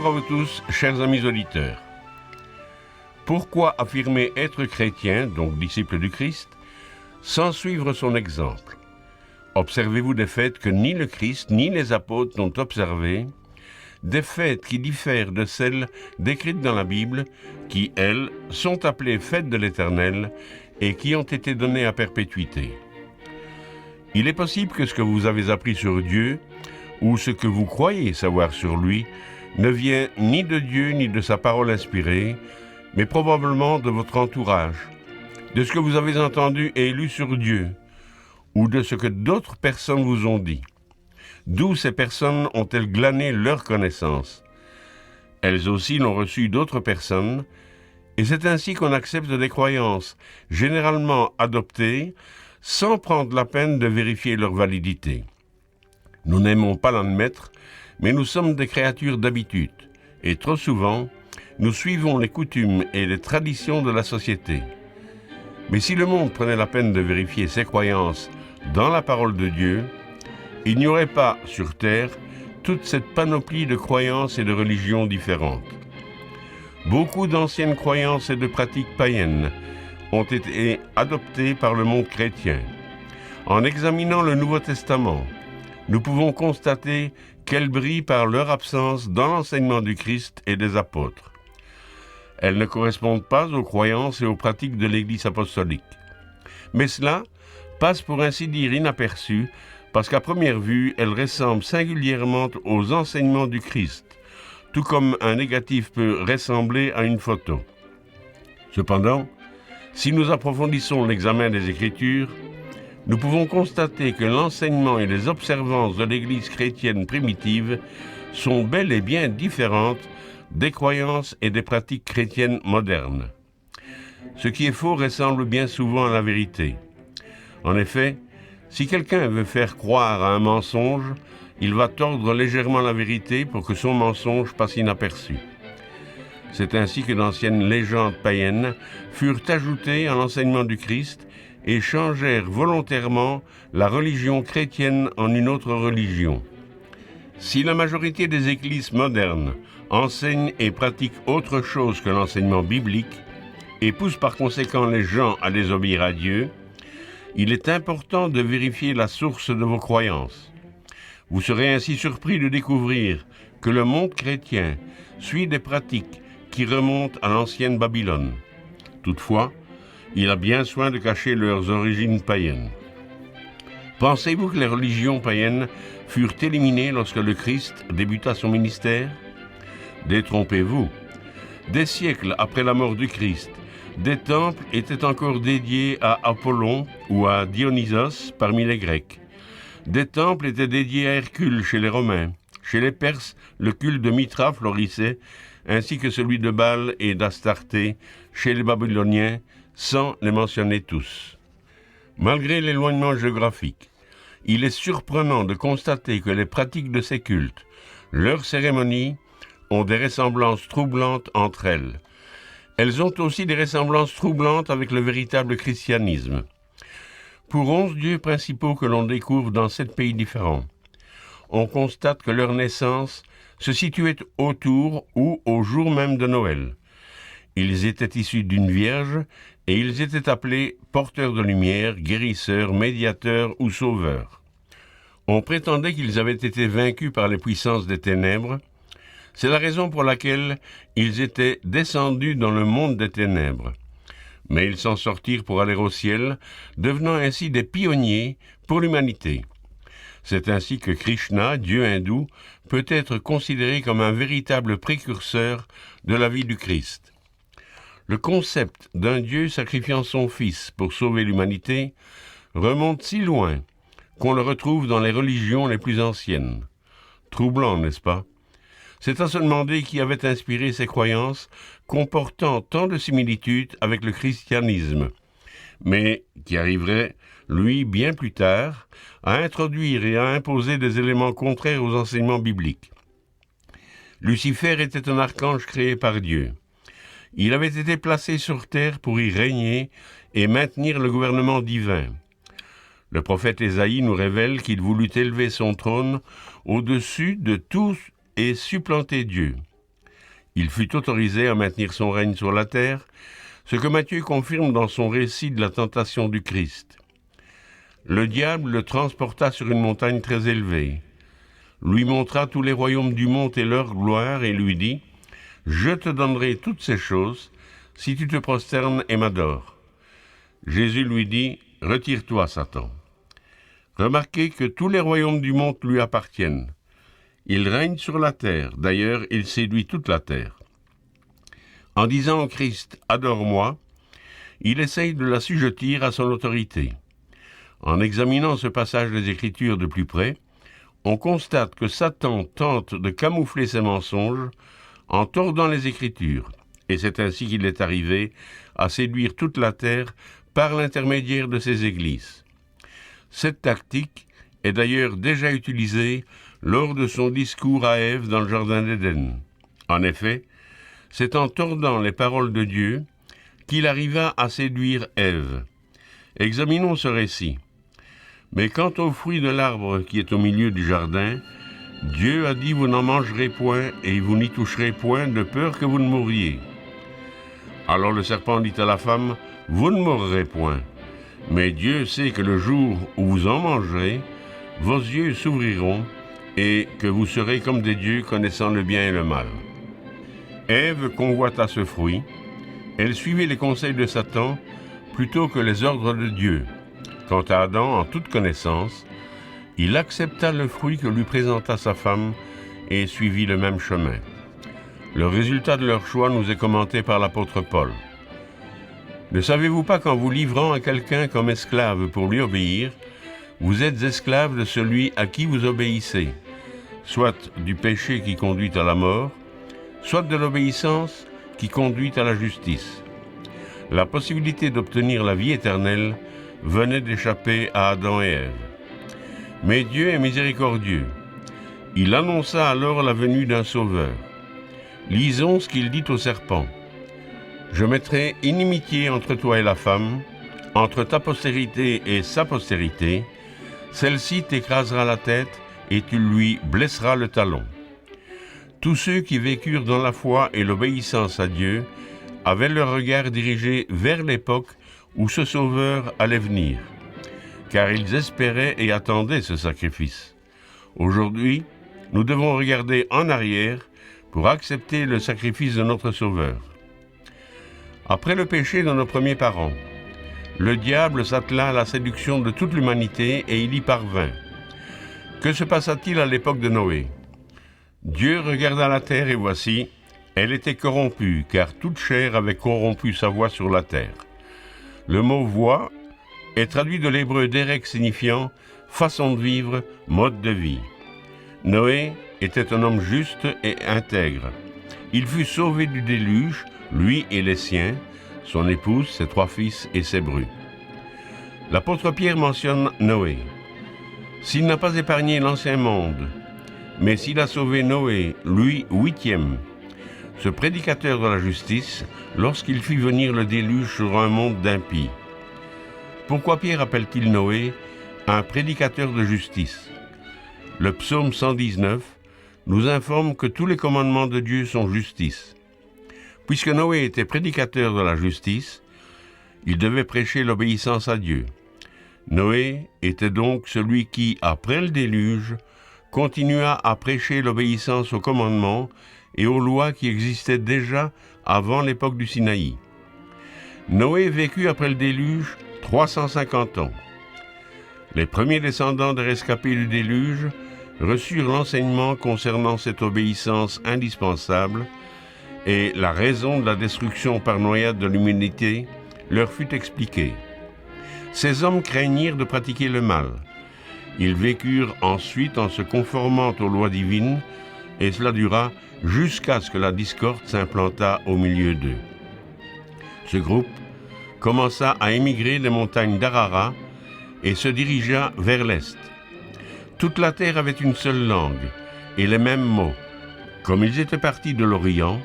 Bonjour à vous tous, chers amis auditeurs. Pourquoi affirmer être chrétien, donc disciple du Christ, sans suivre son exemple? Observez-vous des faits que ni le Christ ni les apôtres n'ont observés, des faits qui diffèrent de celles décrites dans la Bible, qui, elles, sont appelées fêtes de l'Éternel et qui ont été données à perpétuité. Il est possible que ce que vous avez appris sur Dieu, ou ce que vous croyez savoir sur lui, ne vient ni de Dieu ni de sa parole inspirée, mais probablement de votre entourage, de ce que vous avez entendu et lu sur Dieu, ou de ce que d'autres personnes vous ont dit. D'où ces personnes ont-elles glané leur connaissance? Elles aussi l'ont reçue d'autres personnes, et c'est ainsi qu'on accepte des croyances, généralement adoptées, sans prendre la peine de vérifier leur validité. Nous n'aimons pas l'admettre, mais nous sommes des créatures d'habitude, et trop souvent, nous suivons les coutumes et les traditions de la société. Mais si le monde prenait la peine de vérifier ses croyances dans la parole de Dieu, il n'y aurait pas, sur terre, toute cette panoplie de croyances et de religions différentes. Beaucoup d'anciennes croyances et de pratiques païennes ont été adoptées par le monde chrétien. En examinant le Nouveau Testament, nous pouvons constater qu'elles brillent par leur absence dans l'enseignement du Christ et des apôtres. Elles ne correspondent pas aux croyances et aux pratiques de l'Église apostolique. Mais cela passe pour ainsi dire inaperçu, parce qu'à première vue, elles ressemblent singulièrement aux enseignements du Christ, tout comme un négatif peut ressembler à une photo. Cependant, si nous approfondissons l'examen des Écritures, nous pouvons constater que l'enseignement et les observances de l'Église chrétienne primitive sont bel et bien différentes des croyances et des pratiques chrétiennes modernes. Ce qui est faux ressemble bien souvent à la vérité. En effet, si quelqu'un veut faire croire à un mensonge, il va tordre légèrement la vérité pour que son mensonge passe inaperçu. C'est ainsi que d'anciennes légendes païennes furent ajoutées à l'enseignement du Christ et changèrent volontairement la religion chrétienne en une autre religion. Si la majorité des églises modernes enseignent et pratiquent autre chose que l'enseignement biblique et poussent par conséquent les gens à désobéir à Dieu, il est important de vérifier la source de vos croyances. Vous serez ainsi surpris de découvrir que le monde chrétien suit des pratiques qui remontent à l'ancienne Babylone. Toutefois, il a bien soin de cacher leurs origines païennes. Pensez-vous que les religions païennes furent éliminées lorsque le Christ débuta son ministère? Détrompez-vous. Des siècles après la mort du Christ, des temples étaient encore dédiés à Apollon ou à Dionysos parmi les Grecs. Des temples étaient dédiés à Hercule chez les Romains. Chez les Perses, le culte de Mithra florissait, ainsi que celui de Baal et d'Astarté chez les Babyloniens, sans les mentionner tous. Malgré l'éloignement géographique, il est surprenant de constater que les pratiques de ces cultes, leurs cérémonies, ont des ressemblances troublantes entre elles. Elles ont aussi des ressemblances troublantes avec le véritable christianisme. Pour 11 dieux principaux que l'on découvre dans 7 pays différents, on constate que leur naissance se situait autour ou au jour même de Noël. Ils étaient issus d'une vierge et ils étaient appelés porteurs de lumière, guérisseurs, médiateurs ou sauveurs. On prétendait qu'ils avaient été vaincus par les puissances des ténèbres. C'est la raison pour laquelle ils étaient descendus dans le monde des ténèbres. Mais ils s'en sortirent pour aller au ciel, devenant ainsi des pionniers pour l'humanité. C'est ainsi que Krishna, dieu hindou, peut être considéré comme un véritable précurseur de la vie du Christ. Le concept d'un Dieu sacrifiant son Fils pour sauver l'humanité remonte si loin qu'on le retrouve dans les religions les plus anciennes. Troublant, n'est-ce pas? C'est à se demander qui avait inspiré ces croyances comportant tant de similitudes avec le christianisme, mais qui arriverait, lui, bien plus tard, à introduire et à imposer des éléments contraires aux enseignements bibliques. Lucifer était un archange créé par Dieu. Il avait été placé sur terre pour y régner et maintenir le gouvernement divin. Le prophète Ésaïe nous révèle qu'il voulut élever son trône au-dessus de tous et supplanter Dieu. Il fut autorisé à maintenir son règne sur la terre, ce que Matthieu confirme dans son récit de la tentation du Christ. Le diable le transporta sur une montagne très élevée, lui montra tous les royaumes du monde et leur gloire, et lui dit « Je te donnerai toutes ces choses, si tu te prosternes et m'adores. » Jésus lui dit « Retire-toi, Satan. » Remarquez que tous les royaumes du monde lui appartiennent. Il règne sur la terre, d'ailleurs il séduit toute la terre. En disant au Christ « Adore-moi », il essaye de l'assujettir à son autorité. En examinant ce passage des Écritures de plus près, on constate que Satan tente de camoufler ses mensonges en tordant les Écritures, et c'est ainsi qu'il est arrivé à séduire toute la terre par l'intermédiaire de ses églises. Cette tactique est d'ailleurs déjà utilisée lors de son discours à Ève dans le Jardin d'Éden. En effet, c'est en tordant les paroles de Dieu qu'il arriva à séduire Ève. Examinons ce récit. Mais quant au fruit de l'arbre qui est au milieu du jardin, Dieu a dit « Vous n'en mangerez point, et vous n'y toucherez point, de peur que vous ne mouriez. » Alors le serpent dit à la femme « Vous ne mourrez point. Mais Dieu sait que le jour où vous en mangerez, vos yeux s'ouvriront, et que vous serez comme des dieux connaissant le bien et le mal. » Ève convoita ce fruit. Elle suivait les conseils de Satan plutôt que les ordres de Dieu. Quant à Adam, en toute connaissance, il accepta le fruit que lui présenta sa femme et suivit le même chemin. Le résultat de leur choix nous est commenté par l'apôtre Paul. « Ne savez-vous pas qu'en vous livrant à quelqu'un comme esclave pour lui obéir, vous êtes esclave de celui à qui vous obéissez, soit du péché qui conduit à la mort, soit de l'obéissance qui conduit à la justice. La possibilité d'obtenir la vie éternelle venait d'échapper à Adam et Ève. Mais Dieu est miséricordieux. Il annonça alors la venue d'un sauveur. Lisons ce qu'il dit au serpent. « Je mettrai inimitié entre toi et la femme, entre ta postérité et sa postérité. Celle-ci t'écrasera la tête et tu lui blesseras le talon. » Tous ceux qui vécurent dans la foi et l'obéissance à Dieu avaient leur regard dirigé vers l'époque où ce sauveur allait venir, car ils espéraient et attendaient ce sacrifice. Aujourd'hui, nous devons regarder en arrière pour accepter le sacrifice de notre Sauveur. Après le péché de nos premiers parents, le diable s'attela à la séduction de toute l'humanité et il y parvint. Que se passa-t-il à l'époque de Noé ? Dieu regarda la terre et voici, elle était corrompue, car toute chair avait corrompu sa voie sur la terre. Le mot « voie » est traduit de l'hébreu dérek signifiant « façon de vivre, mode de vie ». Noé était un homme juste et intègre. Il fut sauvé du déluge, lui et les siens, son épouse, ses 3 fils et ses brus. L'apôtre Pierre mentionne Noé. S'il n'a pas épargné l'ancien monde, mais s'il a sauvé Noé, lui 8e, ce prédicateur de la justice, lorsqu'il fit venir le déluge sur un monde d'impies. Pourquoi Pierre appelle-t-il Noé un prédicateur de justice ? Le psaume 119 nous informe que tous les commandements de Dieu sont justice. Puisque Noé était prédicateur de la justice, il devait prêcher l'obéissance à Dieu. Noé était donc celui qui, après le déluge, continua à prêcher l'obéissance aux commandements et aux lois qui existaient déjà avant l'époque du Sinaï. Noé vécut après le déluge 350 ans. Les premiers descendants des rescapés du déluge reçurent l'enseignement concernant cette obéissance indispensable et la raison de la destruction par noyade de l'humanité leur fut expliquée. Ces hommes craignirent de pratiquer le mal. Ils vécurent ensuite en se conformant aux lois divines et cela dura jusqu'à ce que la discorde s'implanta au milieu d'eux. Ce groupe commença à émigrer des montagnes d'Ararat et se dirigea vers l'est. Toute la terre avait une seule langue et les mêmes mots. Comme ils étaient partis de l'Orient,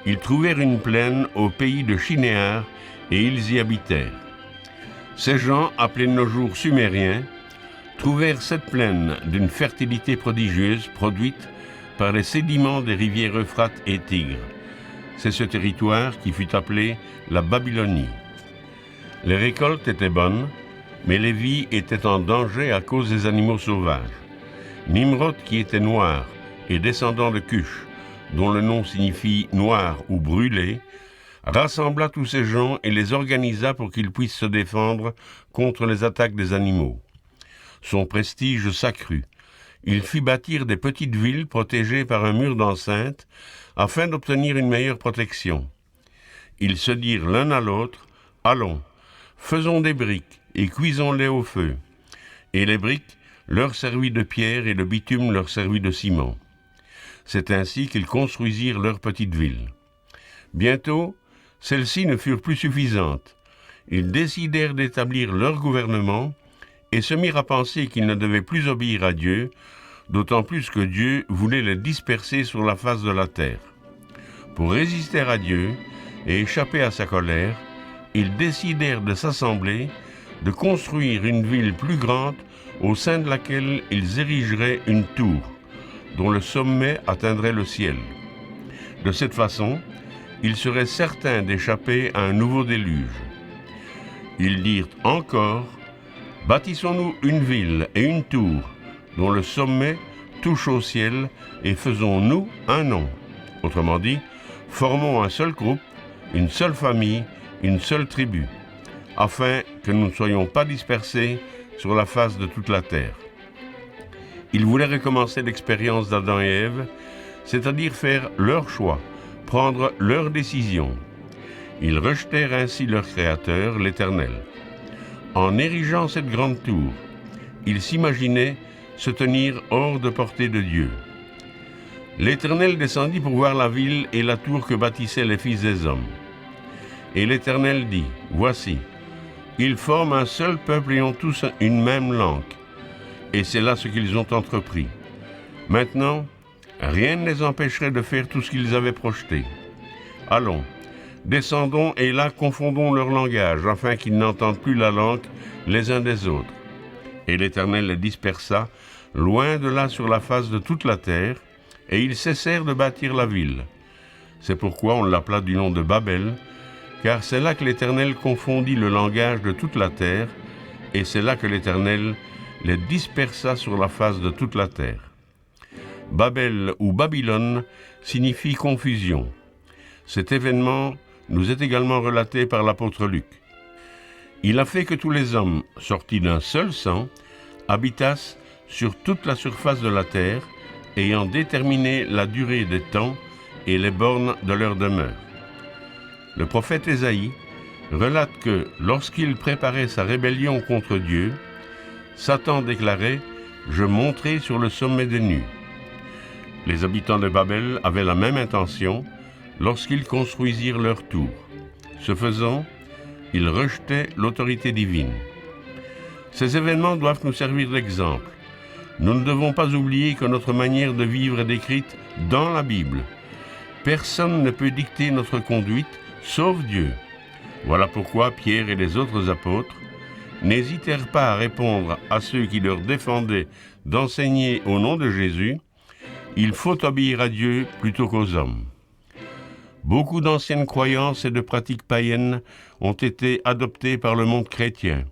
ils trouvèrent une plaine au pays de Shinéar et ils y habitèrent. Ces gens, appelés de nos jours Sumériens, trouvèrent cette plaine d'une fertilité prodigieuse produite par les sédiments des rivières Euphrate et Tigre. C'est ce territoire qui fut appelé la Babylonie. Les récoltes étaient bonnes, mais les vies étaient en danger à cause des animaux sauvages. Nimrod, qui était noir et descendant de Cush, dont le nom signifie noir ou brûlé, rassembla tous ces gens et les organisa pour qu'ils puissent se défendre contre les attaques des animaux. Son prestige s'accrut. Il fit bâtir des petites villes protégées par un mur d'enceinte afin d'obtenir une meilleure protection. Ils se dirent l'un à l'autre, « Allons, faisons des briques et cuisons-les au feu. » Et les briques leur servit de pierre et le bitume leur servit de ciment. C'est ainsi qu'ils construisirent leur petite ville. Bientôt, celles-ci ne furent plus suffisantes. Ils décidèrent d'établir leur gouvernement et se mirent à penser qu'ils ne devaient plus obéir à Dieu, d'autant plus que Dieu voulait les disperser sur la face de la terre. Pour résister à Dieu et échapper à sa colère, ils décidèrent de s'assembler, de construire une ville plus grande au sein de laquelle ils érigeraient une tour, dont le sommet atteindrait le ciel. De cette façon, ils seraient certains d'échapper à un nouveau déluge. Ils dirent encore, « Bâtissons-nous une ville et une tour, dont le sommet touche au ciel, et faisons-nous un nom. » Autrement dit, formons un seul groupe, une seule famille, une seule tribu, afin que nous ne soyons pas dispersés sur la face de toute la terre. Ils voulaient recommencer l'expérience d'Adam et Ève, c'est-à-dire faire leur choix, prendre leur décision. Ils rejetèrent ainsi leur Créateur, l'Éternel. En érigeant cette grande tour, ils s'imaginaient se tenir hors de portée de Dieu. L'Éternel descendit pour voir la ville et la tour que bâtissaient les fils des hommes. Et l'Éternel dit, « Voici, ils forment un seul peuple et ont tous une même langue. » Et c'est là ce qu'ils ont entrepris. Maintenant, rien ne les empêcherait de faire tout ce qu'ils avaient projeté. Allons, descendons et là confondons leur langage, afin qu'ils n'entendent plus la langue les uns des autres. Et l'Éternel les dispersa, loin de là sur la face de toute la terre, et ils cessèrent de bâtir la ville. C'est pourquoi on l'appela du nom de Babel, car c'est là que l'Éternel confondit le langage de toute la terre, et c'est là que l'Éternel les dispersa sur la face de toute la terre. Babel ou Babylone signifie confusion. Cet événement nous est également relaté par l'apôtre Luc. Il a fait que tous les hommes, sortis d'un seul sang, habitassent sur toute la surface de la terre, ayant déterminé la durée des temps et les bornes de leur demeure. Le prophète Ésaïe relate que, lorsqu'il préparait sa rébellion contre Dieu, Satan déclarait « Je monterai sur le sommet des nues ». Les habitants de Babel avaient la même intention lorsqu'ils construisirent leur tour. Ce faisant, ils rejetaient l'autorité divine. Ces événements doivent nous servir d'exemple. Nous ne devons pas oublier que notre manière de vivre est décrite dans la Bible. Personne ne peut dicter notre conduite, sauf Dieu. Voilà pourquoi Pierre et les autres apôtres n'hésitèrent pas à répondre à ceux qui leur défendaient d'enseigner au nom de Jésus « Il faut obéir à Dieu plutôt qu'aux hommes ». Beaucoup d'anciennes croyances et de pratiques païennes ont été adoptées par le monde chrétien.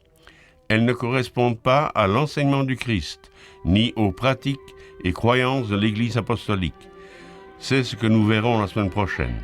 Elles ne correspondent pas à l'enseignement du Christ, ni aux pratiques et croyances de l'Église apostolique. C'est ce que nous verrons la semaine prochaine.